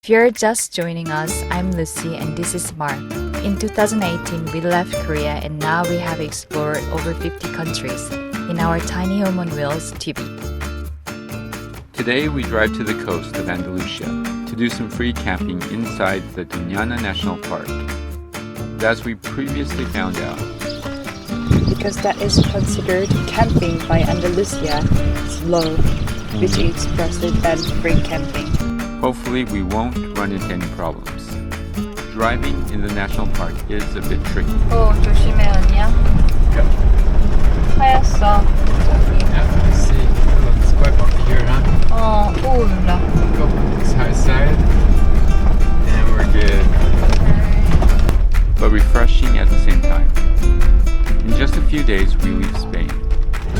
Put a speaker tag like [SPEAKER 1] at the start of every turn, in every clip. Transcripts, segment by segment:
[SPEAKER 1] If you're just joining us, I'm Lucy and this is Mark. In 2018, we left Korea and now we have explored over 50 countries in our tiny home on wheels, TV.
[SPEAKER 2] Today we drive to the coast of Andalusia to do some free camping inside the Doñana National Park. But as we previously found out,
[SPEAKER 1] because that is considered camping by Andalusia, it's low, which is expressed as free camping.
[SPEAKER 2] hopefully we won't run into any problems. Driving in the national park is a bit tricky.
[SPEAKER 1] 조심해 언니야.
[SPEAKER 2] Yep.
[SPEAKER 1] 하였어.
[SPEAKER 2] Yeah, let's see. It's quite bumpy here, huh?
[SPEAKER 1] 올라.
[SPEAKER 2] Go on this high side. And we're good. But refreshing at the same time. In just a few days we leave Spain.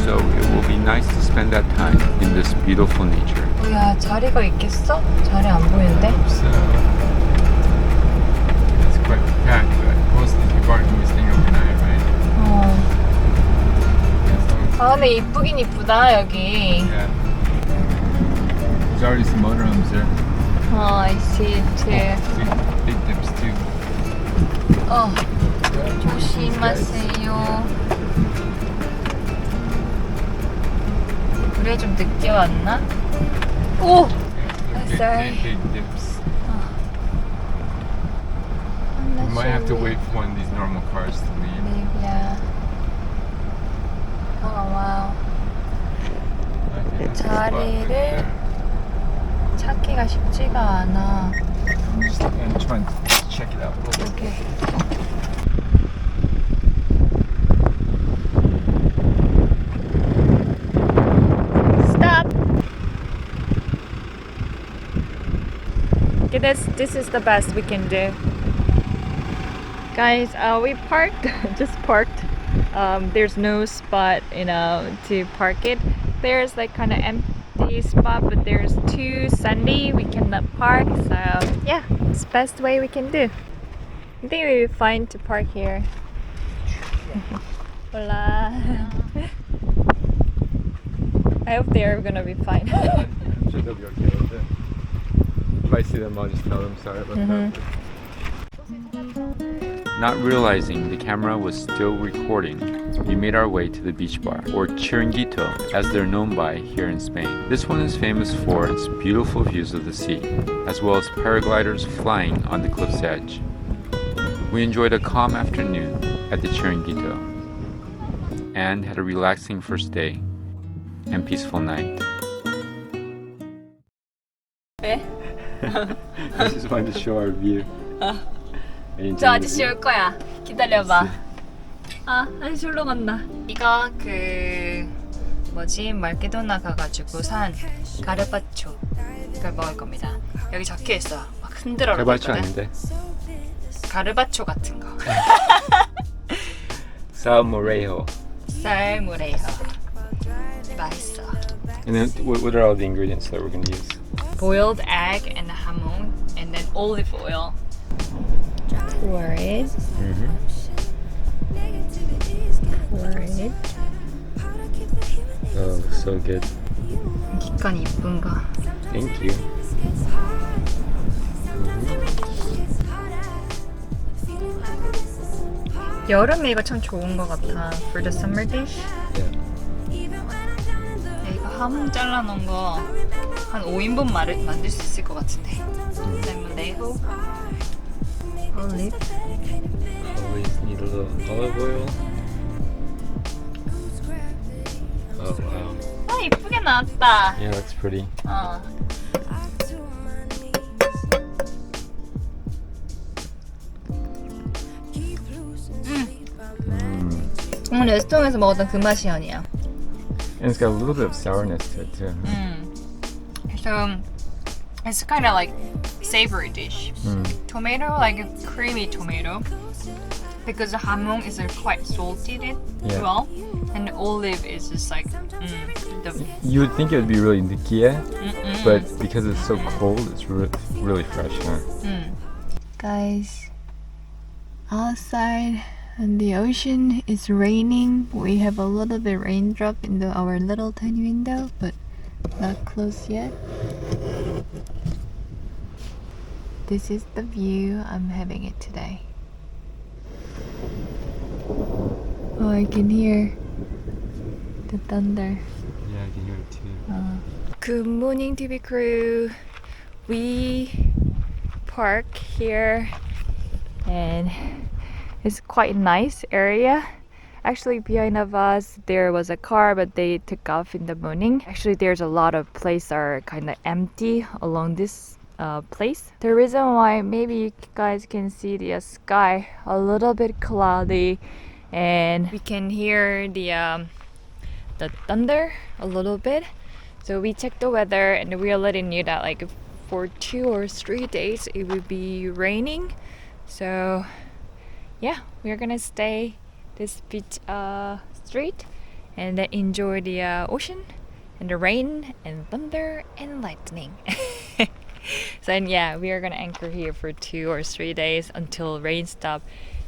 [SPEAKER 2] So it will be nice to spend that time in this beautiful nature.
[SPEAKER 1] 야, 자리가 있겠어? 자리 안 보이는데?
[SPEAKER 2] So it's quite packed, but most of the people aren't going to be staying overnight, right?
[SPEAKER 1] 아, 근데 이쁘긴 이쁘다 여기.
[SPEAKER 2] Yeah. There's already some motorhomes there.
[SPEAKER 1] I see it too.
[SPEAKER 2] See, big dips too.
[SPEAKER 1] 조심하세요. 그래 좀 늦게 왔나? 오! sorry.
[SPEAKER 2] Big dips. We might have to wait for one of these normal cars to leave.
[SPEAKER 1] Yeah. wow. 자리를 찾기가 쉽지가 않아.
[SPEAKER 2] I'm trying to check it out.
[SPEAKER 1] Okay. Okay, this is the best we can do. Guys, we parked, just parked. There's no spot, to park it. There's like kind of empty spot, but there's too sandy, we cannot park. So yeah, it's the best way we can do. I think we'll be fine to park here. Hola. I hope they're gonna be fine.
[SPEAKER 2] I'm sure they'll be okay with it. If I see them, I'll just tell them sorry about that. Not realizing the camera was still recording, we made our way to the beach bar, or Chiringuito, as they're known by here in Spain. This one is famous for its beautiful views of the sea, as well as paragliders flying on the cliff's edge. We enjoyed a calm afternoon at the Chiringuito, and had a relaxing first day and peaceful night. I just wanted to show our view.
[SPEAKER 1] 저 아저씨 올 거야. 기다려봐. 아저씨 올라 간다. 이거 말케도나 가가지고 산 가르파초 이걸 먹을 겁니다. 여기 적혀 있어. 막 흔들어.
[SPEAKER 2] 가르파초 아닌데?
[SPEAKER 1] 가르바초 같은 거.
[SPEAKER 2] Salmorejo.
[SPEAKER 1] 맛있어.
[SPEAKER 2] And then what are all the ingredients that we're going to use?
[SPEAKER 1] Boiled egg and hamon, and then olive oil. Pour it. Pour it.
[SPEAKER 2] Oh, so good.
[SPEAKER 1] 기간 이쁜 거.
[SPEAKER 2] Thank you.
[SPEAKER 1] 여름에 이거 참 좋은 거 같아. For the summer dish.
[SPEAKER 2] Yeah.
[SPEAKER 1] 이거 함 잘라놓은 거 한 5인분 만들 수 있을 것 같은데. 레몬에이호. Olive.
[SPEAKER 2] Always need a little olive oil. Oh wow.
[SPEAKER 1] 이쁘게 나왔다.
[SPEAKER 2] Yeah, that's pretty.
[SPEAKER 1] 오늘 레스토랑에서 먹었던 그 맛이 아니야.
[SPEAKER 2] And it's got a little bit of sourness to it too.
[SPEAKER 1] So it's kind of like savory dish. Tomato, like a creamy tomato, because the hamon is quite salty as well, and the olive is just like
[SPEAKER 2] You would think it would be really Kia, but because it's so cold, it's really fresh. Huh?
[SPEAKER 1] Guys, outside and the ocean is raining. We have a little bit raindrop in our little tiny window, but not close yet. this is the view I'm having it today. Oh, I can hear the thunder.
[SPEAKER 2] Yeah, I can hear it too.
[SPEAKER 1] Good morning, TV crew. We park here and it's quite a nice area. Actually, behind of us there was a car, but they took off in the morning. Actually, there's a lot of places are kind of empty along this place. The reason why, maybe you guys can see the sky a little bit cloudy, and we can hear the thunder a little bit. So we checked the weather, and we already knew that like for 2 or 3 days it would be raining. So yeah, we're gonna stay this beach street and then enjoy the ocean and the rain and thunder and lightning. So and yeah, we are gonna anchor here for 2 or 3 days until rain stop.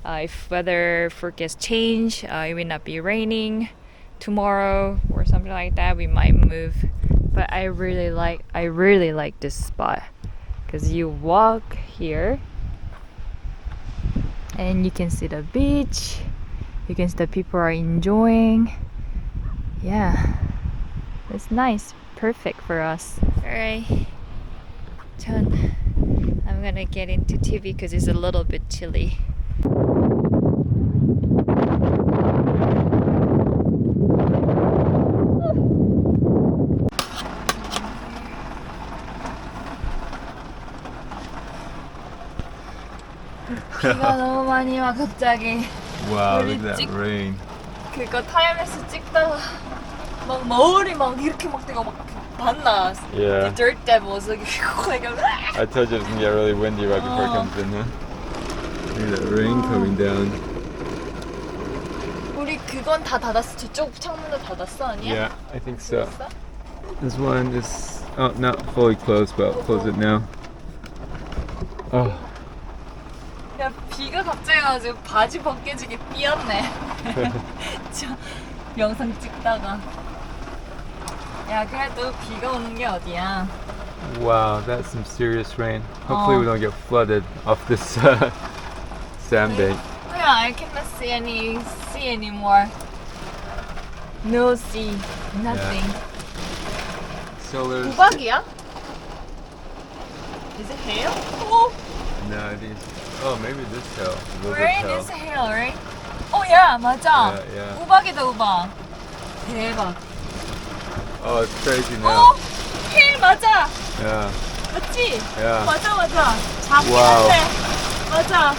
[SPEAKER 1] If weather forecast change, it will not be raining tomorrow or something like that, we might move. But I really like this spot because you walk here and you can see the beach, you can see the people are enjoying. Yeah, it's nice, perfect for us. Alright, John, I'm gonna get into TV because it's a little bit chilly. 비가 너무 많이 와 갑자기.
[SPEAKER 2] Wow,
[SPEAKER 1] 우리
[SPEAKER 2] look at that
[SPEAKER 1] 찍-
[SPEAKER 2] rain.
[SPEAKER 1] 그거 타임랩스 찍다가 막 머리 막 이렇게 막 내가 막 봤나?
[SPEAKER 2] Yeah.
[SPEAKER 1] The dirt devils like like
[SPEAKER 2] I told you it was gonna get really windy right before it comes in, huh? Look at that rain coming down.
[SPEAKER 1] 우리 그건 다 닫았어. 저쪽 창문도 닫았어 아니야?
[SPEAKER 2] Yeah, I think so.
[SPEAKER 1] 닫았어?
[SPEAKER 2] This one is not fully closed, but I'll close it now. Oh,
[SPEAKER 1] 야 비가 갑자기 와가지고 바지 벗겨지게 삐었네. 저 영상 찍다가. 야 그래도 비가 오는 게 어디야?
[SPEAKER 2] wow, that's some serious rain. Hopefully we don't get flooded off this sandbank.
[SPEAKER 1] Yeah, I cannot see any more. No sea, nothing.
[SPEAKER 2] So there's
[SPEAKER 1] 우박이야? Is it hail? Oh,
[SPEAKER 2] no, I think oh maybe this hill. A little bit
[SPEAKER 1] rain
[SPEAKER 2] hill.
[SPEAKER 1] is hail, right? Oh yeah, 맞아.
[SPEAKER 2] Yeah, yeah.
[SPEAKER 1] 우박이다 우박. 대박.
[SPEAKER 2] Oh, it's crazy now.
[SPEAKER 1] 어, hail 맞아.
[SPEAKER 2] Yeah,
[SPEAKER 1] 맞지?
[SPEAKER 2] yeah.
[SPEAKER 1] 맞아. 작긴
[SPEAKER 2] Wow.
[SPEAKER 1] 한데. 맞아.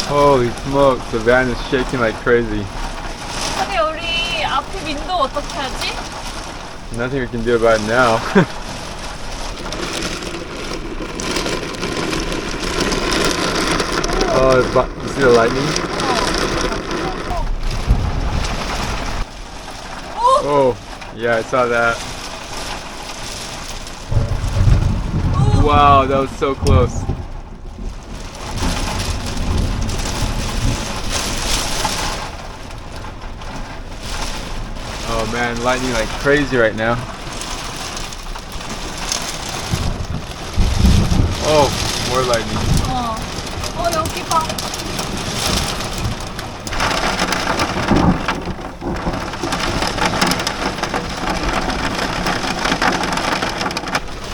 [SPEAKER 2] Holy smokes, the van is shaking like crazy.
[SPEAKER 1] 근데 우리 앞에 윈도 어떻게 하지?
[SPEAKER 2] Nothing we can do about it now. Oh, you see the lightning? Oh, yeah, I saw that. Wow, that was so close. Oh man, lightning like crazy right now. Oh, more lightning.
[SPEAKER 1] 여기 봐.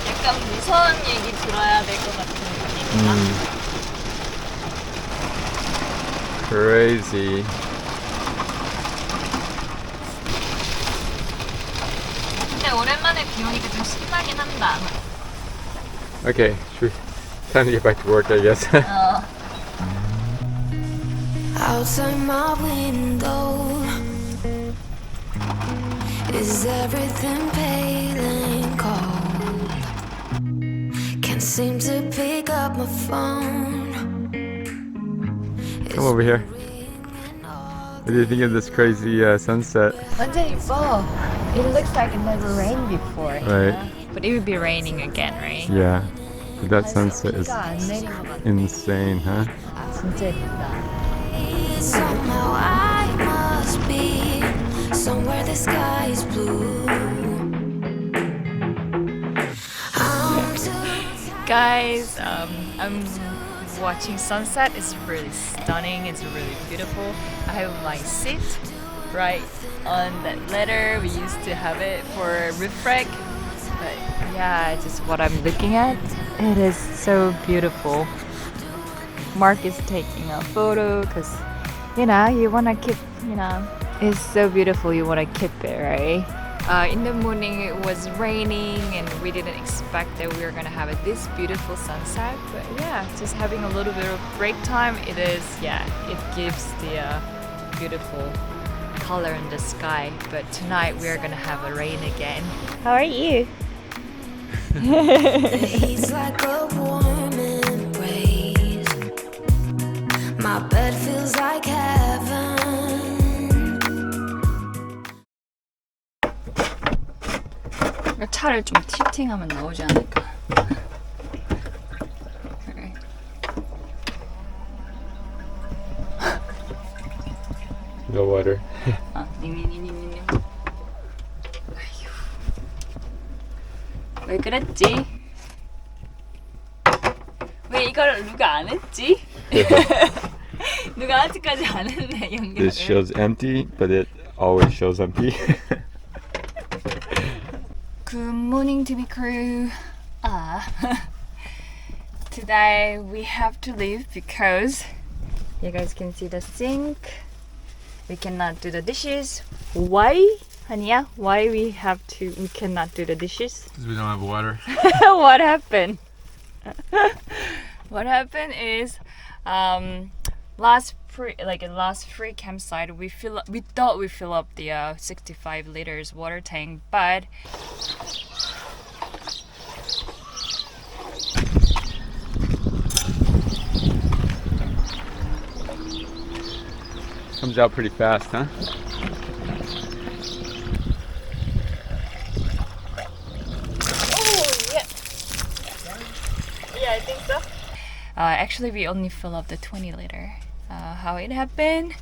[SPEAKER 1] 약간 무서운 얘기 들어야 될 것 같은 느낌인가?
[SPEAKER 2] Crazy.
[SPEAKER 1] 근데 오랜만에 비 오니까 좀 신나긴 한다.
[SPEAKER 2] Okay, time to get back to work, I guess.
[SPEAKER 3] Outside my window is everything pale and cold. Can't seem to pick up my phone.
[SPEAKER 2] Come over here. What do you think of this crazy sunset?
[SPEAKER 1] 완전 이뻐. It looks like it never rained before.
[SPEAKER 2] Right.
[SPEAKER 1] But it would be raining again, right?
[SPEAKER 2] Yeah. But that sunset is
[SPEAKER 1] 비가 안 내린 것 같아.
[SPEAKER 2] insane, huh?
[SPEAKER 1] 진짜 예쁘다.
[SPEAKER 3] Somehow I must be somewhere the sky is blue. I'm too
[SPEAKER 1] guys. I'm watching sunset. It's really stunning. It's really beautiful. I have my seat right on that ladder. We used to have it for refreg. But yeah, just what I'm looking at. It is so beautiful. Mark is taking a photo because, you know, you want to keep, you know, it's so beautiful. You want to keep it, right? In the morning it was raining and we didn't expect that we were gonna have this beautiful sunset, but yeah, just having a little bit of break time, it is, yeah, it gives the beautiful color in the sky. But tonight we are gonna have a rain again. How are you?
[SPEAKER 3] The heat's like a warm embrace. My bed feels like heaven.
[SPEAKER 1] 차를 좀 틸팅하면 나오지 않을까? 그래.
[SPEAKER 2] No water.
[SPEAKER 1] 닝닝닝닝닝. 왜 그랬지? 왜 이걸 누가 안 했지? 누가 아직까지 안 했네 연결을.
[SPEAKER 2] This shows empty, but it always shows empty.
[SPEAKER 1] Good morning TV crew. Today we have to leave because you guys can see the sink. We cannot do the dishes. Why? Hania, why we cannot do the dishes?
[SPEAKER 2] Because we don't have water.
[SPEAKER 1] What happened? What happened is last free campsite we thought we fill up the 65 liters water tank, but
[SPEAKER 2] Comes out pretty fast, huh?
[SPEAKER 1] yeah, I think so. Actually, we only fill up the 20 liter. How it happened?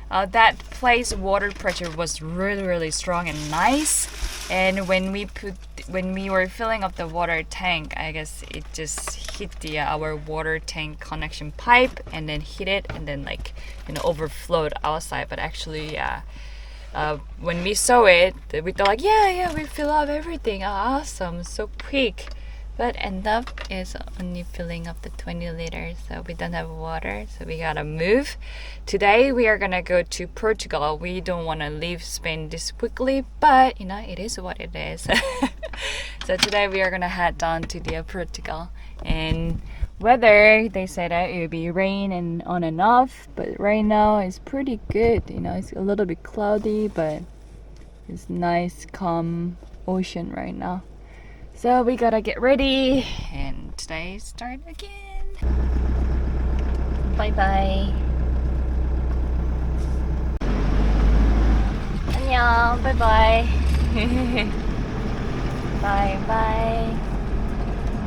[SPEAKER 1] That place water pressure was really strong and nice. And when we were filling up the water tank, I guess it just hit our water tank connection pipe and then hit it and then overflowed outside. But actually, when we saw it, we thought like, yeah, we fill up everything. Awesome, so quick. But end up is only filling up the 20 liters, so we don't have water, so we gotta move. Today we are gonna go to Portugal. We don't wanna leave Spain this quickly, but you know, it is what it is. So today we are gonna head down to the Portugal. And weather, they said that it will be rain and on and off, but right now it's pretty good. You know, it's a little bit cloudy, but it's nice, calm ocean right now. So we gotta get ready and today start again. Bye bye. 안녕. Bye bye. Bye bye.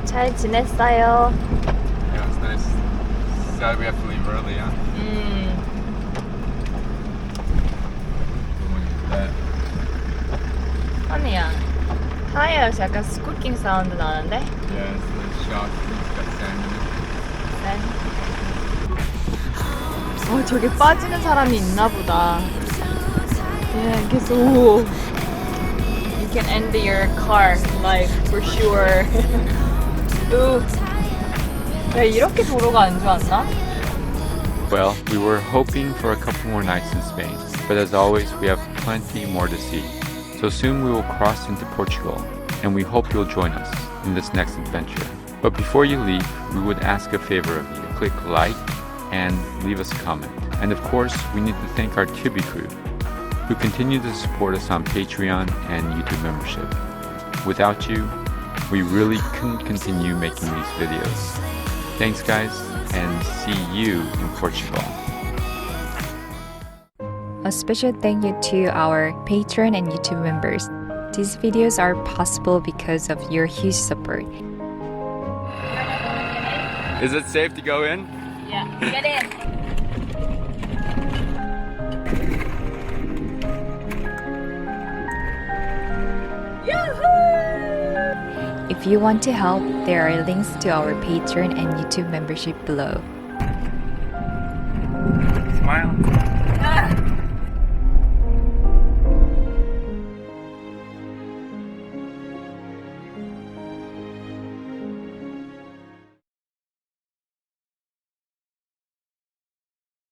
[SPEAKER 1] 잘 지냈어요?
[SPEAKER 2] Yeah, it's nice. Sad we have to leave early, huh?
[SPEAKER 1] 아니야. 타이어에서 약간 스쿠팅 사운드 나는데?
[SPEAKER 2] Yeah, it's the shock. It's got sand in it.
[SPEAKER 1] 저게 빠지는 사람이 있나 보다. Yeah, 계속. You can end your car life for sure. 왜 이렇게 도로가 안 좋았나?
[SPEAKER 2] Well, we were hoping for a couple more nights in Spain, but as always, we have plenty more to see. So soon we will cross into Portugal, and we hope you'll join us in this next adventure. But before you leave, we would ask a favor of you. Click like and leave us a comment. And of course, we need to thank our Tubi crew, who continue to support us on Patreon and YouTube membership. Without you, we really couldn't continue making these videos. Thanks guys, and see you in Portugal.
[SPEAKER 1] A special thank you to our Patreon and YouTube members. These videos are possible because of your huge support.
[SPEAKER 2] Is it safe to go in?
[SPEAKER 1] Yeah, get in. If If you want to help, there are links to our Patreon and YouTube membership below.
[SPEAKER 2] Smile.